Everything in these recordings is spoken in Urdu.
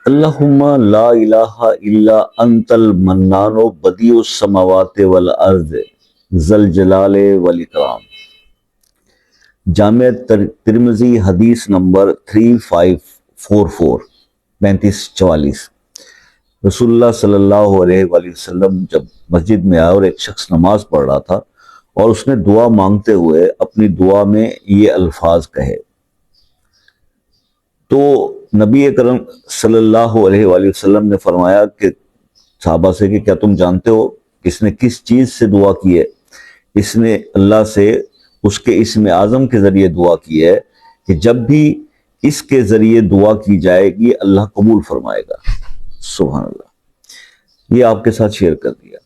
اللہم لا الہ الا انت المنان بدیع السماوات والارض ذی الجلال والاکرام۔ جامع ترمذی حدیث نمبر 3544 3544۔ رسول اللہ صلی اللہ علیہ وآلہ وسلم جب مسجد میں آئے اور ایک شخص نماز پڑھ رہا تھا اور اس نے دعا مانگتے ہوئے اپنی دعا میں یہ الفاظ کہے، تو نبی اکرم صلی اللہ علیہ وآلہ وسلم نے فرمایا کہ صحابہ سے کہ کیا تم جانتے ہو کہ اس نے کس چیز سے دعا کی ہے؟ اس نے اللہ سے اس کے اسم اعظم کے ذریعے دعا کی ہے کہ جب بھی اس کے ذریعے دعا کی جائے گی اللہ قبول فرمائے گا۔ سبحان اللہ، یہ آپ کے ساتھ شیئر کر دیا،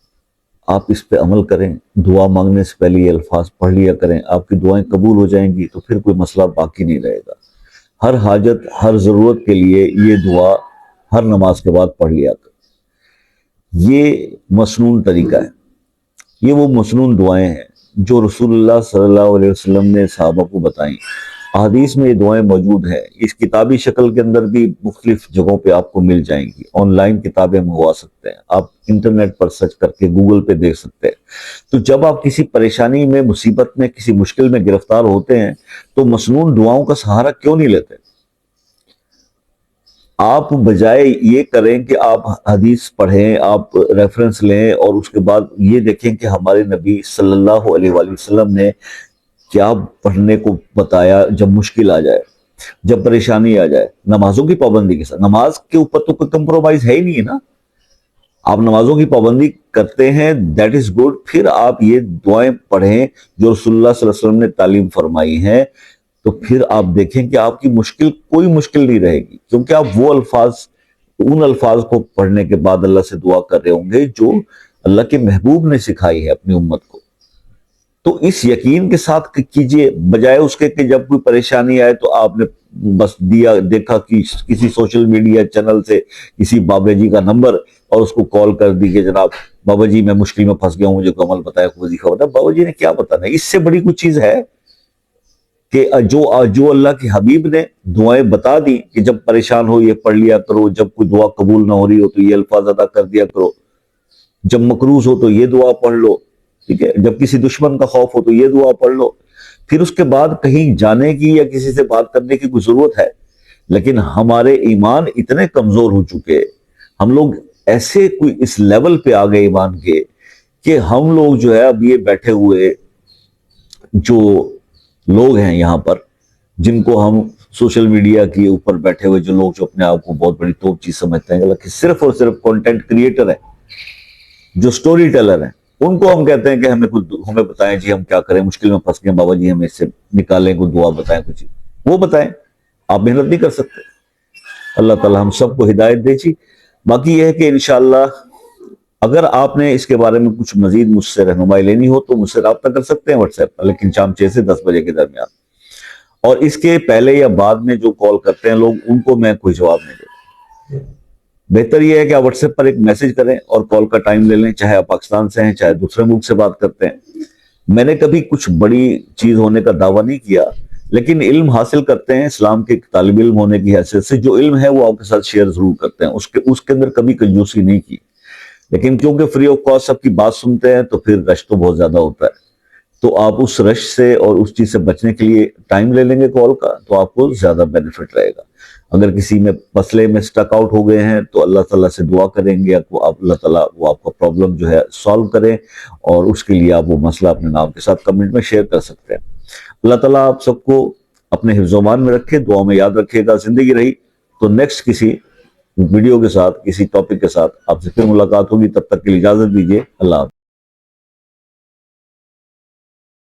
آپ اس پہ عمل کریں، دعا مانگنے سے پہلے یہ الفاظ پڑھ لیا کریں، آپ کی دعائیں قبول ہو جائیں گی تو پھر کوئی مسئلہ باقی نہیں رہے گا۔ ہر حاجت ہر ضرورت کے لیے یہ دعا ہر نماز کے بعد پڑھ لیا کر۔ یہ مسنون طریقہ ہے، یہ وہ مسنون دعائیں ہیں جو رسول اللہ صلی اللہ علیہ وسلم نے صحابہ کو بتائیں۔ احادیث میں یہ دعائیں موجود ہیں، اس کتابی شکل کے اندر بھی مختلف جگہوں پہ آپ کو مل جائیں گی، آن لائن کتابیں منگوا سکتے ہیں، آپ انٹرنیٹ پر سرچ کر کے گوگل پہ دیکھ سکتے ہیں۔ تو جب آپ کسی پریشانی میں، مصیبت میں، کسی مشکل میں گرفتار ہوتے ہیں تو مسنون دعاؤں کا سہارا کیوں نہیں لیتے؟ آپ بجائے یہ کریں کہ آپ حدیث پڑھیں، آپ ریفرنس لیں اور اس کے بعد یہ دیکھیں کہ ہمارے نبی صلی اللہ علیہ وآلہ وسلم نے کیا پڑھنے کو بتایا جب مشکل آ جائے، جب پریشانی آ جائے۔ نمازوں کی پابندی کے ساتھ، نماز کے اوپر تو کوئی کمپرومائز ہے ہی نہیں ہے نا، آپ نمازوں کی پابندی کرتے ہیں، دیٹ از گڈ، پھر آپ یہ دعائیں پڑھیں جو رسول اللہ صلی اللہ علیہ وسلم نے تعلیم فرمائی ہیں، تو پھر آپ دیکھیں کہ آپ کی مشکل کوئی مشکل نہیں رہے گی، کیونکہ آپ وہ الفاظ، ان الفاظ کو پڑھنے کے بعد اللہ سے دعا کر رہے ہوں گے جو اللہ کے محبوب نے سکھائی ہے اپنی امت کو۔ تو اس یقین کے ساتھ کیجئے، بجائے اس کے کہ جب کوئی پریشانی آئے تو آپ نے بس دیکھا کہ کسی سوشل میڈیا چینل سے کسی بابا جی کا نمبر اور اس کو کال کر دی کہ جناب بابا جی میں مشکل میں پھنس گیا ہوں، مجھے کوئی عمل بتایا، کوئی وظیفہ بتایا۔ بابا جی نے کیا بتانا ہے؟ اس سے بڑی کوئی چیز ہے کہ جو اللہ کے حبیب نے دعائیں بتا دی کہ جب پریشان ہو یہ پڑھ لیا کرو، جب کوئی دعا قبول نہ ہو رہی ہو تو یہ الفاظ ادا کر دیا کرو، جب مقروض ہو تو یہ دعا پڑھ لو، ٹھیک ہے، جب کسی دشمن کا خوف ہو تو یہ دعا پڑھ لو۔ پھر اس کے بعد کہیں جانے کی یا کسی سے بات کرنے کی کوئی ضرورت ہے؟ لیکن ہمارے ایمان اتنے کمزور ہو چکے، ہم لوگ ایسے کوئی اس لیول پہ آ گئے ایمان کے کہ ہم لوگ جو ہے اب یہ بیٹھے ہوئے جو لوگ ہیں یہاں پر، جن کو ہم سوشل میڈیا کے اوپر بیٹھے ہوئے جو لوگ جو اپنے آپ کو بہت بڑی توپ چیز سمجھتے ہیں، کہ صرف اور صرف کنٹینٹ کریٹر ہیں، جو سٹوری ٹیلر ہیں، ان کو ہم کہتے ہیں کہ ہمیں بتائیں جی ہم کیا کریں، مشکل میں پھنس گئے بابا جی ہمیں اس سے نکالیں، کوئی دعا بتائیں، کچھ وہ بتائیں۔ آپ محنت نہیں کر سکتے۔ اللہ تعالی ہم سب کو ہدایت دے جی۔ باقی یہ ہے کہ انشاءاللہ اگر آپ نے اس کے بارے میں کچھ مزید مجھ سے رہنمائی لینی ہو تو مجھ سے رابطہ کر سکتے ہیں واٹس ایپ پر، لیکن شام 6 سے 10 بجے کے درمیان، اور اس کے پہلے یا بعد میں جو کال کرتے ہیں لوگ، ان کو میں کوئی جواب نہیں دیتا۔ بہتر یہ ہے کہ آپ واٹس ایپ پر ایک میسج کریں اور کال کا ٹائم لے لیں، چاہے آپ پاکستان سے ہیں چاہے دوسرے ملک سے بات کرتے ہیں۔ میں نے کبھی کچھ بڑی چیز ہونے کا دعویٰ نہیں کیا، لیکن علم حاصل کرتے ہیں، اسلام کے طالب علم ہونے کی حیثیت سے جو علم ہے وہ آپ کے ساتھ شیئر ضرور کرتے ہیں، اس کے اندر کبھی کنجوسی نہیں کی، لیکن کیونکہ فری آف کاسٹ سب کی بات سنتے ہیں تو پھر رش تو بہت زیادہ ہوتا ہے، تو آپ اس رش سے اور اس چیز سے بچنے کے لیے ٹائم لے لیں گے کال کا تو آپ کو زیادہ بینیفٹ رہے گا۔ اگر کسی میں مسئلے میں سٹک آؤٹ ہو گئے ہیں تو اللہ تعالیٰ سے دعا کریں گے، اللہ تعالیٰ وہ آپ کا پرابلم جو ہے سالو کریں، اور اس کے لیے آپ وہ مسئلہ اپنے نام کے ساتھ کمنٹ میں شیئر کر سکتے ہیں۔ اللہ تعالیٰ آپ سب کو اپنے حفظ و امان میں رکھے، دعا میں یاد رکھے گا۔ زندگی رہی تو نیکسٹ کسی ویڈیو کے ساتھ، کسی ٹاپک کے ساتھ آپ سے پھر ملاقات ہوگی، تب تک کے لیے اجازت دیجیے۔ اللہ حافظ۔